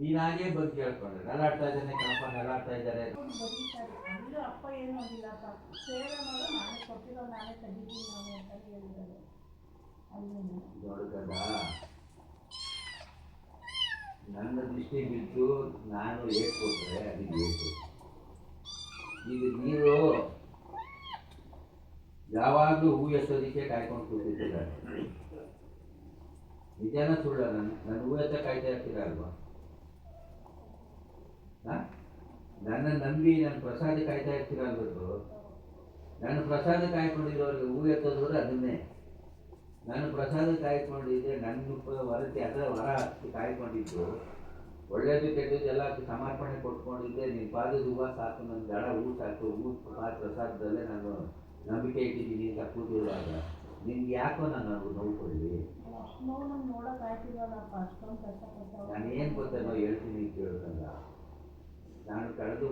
ನೀನಾಗೇ ಬಂದು ಕೇಳ್ಕೊಂಡ್ರೆ ನಲ್ಲಾಡ್ತಾ ಇದ್ದಾನೆ ಕಣಪ್ಪ ನಲ್ಲಾಡ್ತಾ ಇದ್ದಾರೆ. ಅಂದ್ರೆ ಅಪ್ಪ ಏನು ಅಂದಿಲ್ಲಪ್ಪ, ಸೇವೆ ಮಾಡೋ ನಾನೇ ಕೊಟ್ಟಿರೋ ನಾನೇ ತೆಗಿತೀನಿ ನಾವು ಅಂತ ಹೇಳಿದ್ದಾರೆ. ನೋಡ್ಕದ ನನ್ನ ದೃಷ್ಟಿ ಬಿಟ್ಟು ನಾನು ಹೇಳ್ಕೊಟ್ರೆ ಅದಕ್ಕೆ ಹೇಳ್ತು. ಈಗ ನೀವು ಯಾವಾಗಲೂ ಹೂ ಎತ್ತೋದಕ್ಕೆ ಕಾಯ್ಕೊಂಡು ಕೂತಿದ್ದಾರೆ. ನಿಜಾನ ಸುಳ್ಳ? ನನ್ನ ಹೂ ಎತ್ತ ಕಾಯ್ತಾ ಇರ್ತೀರ ಅಲ್ವಾ? ನನ್ನ ನಂಬಿ ನನ್ನ ಪ್ರಸಾದ ಕಾಯ್ತಾ ಇರ್ತೀರ ಅಲ್ವತ್ತು? ನನ್ನ ಪ್ರಸಾದ ಕಾಯ್ಕೊಂಡಿರೋರಿಗೆ ಹೂ ಎತ್ತೋದ್ರೆ ಅದನ್ನೇ. ನಾನು ಪ್ರಸಾದ ಕಾಯ್ಕೊಂಡಿದ್ದೆ, ನನ್ನ ಹೊರಕ್ಕೆ ಅದರ ಹೊರ ಹತ್ತಿ ಕಾಯ್ಕೊಂಡಿದ್ದು, ಒಳ್ಳೇದು ಕೆಟ್ಟದ್ದು ಎಲ್ಲ ಸಮರ್ಪಣೆ ಕೊಟ್ಕೊಂಡಿದ್ದೆ. ನಿನ್ನ ಪಾದದ ಹೂವು ಸಾಕು, ನನ್ನ ದಳ ಹೂ ಸಾಕು, ಹೂ ಪ್ರಸಾದದಲ್ಲೇ ನಾನು ನಂಬಿಕೆ ಇಟ್ಟಿದ್ದೀನಿ ಅಂತ ಕೂತಿರುವಾಗ ನಿನ್ಗೆ ಯಾಕೋ ನಾನು ನೋವು ಕೊಡಲಿ? ನಾನು ಏನು ಗೊತ್ತೇನೋ ಹೇಳ್ತೀನಿ ಕೇಳ್ತಲ್ಲ. ನಾನು ಕಳೆದು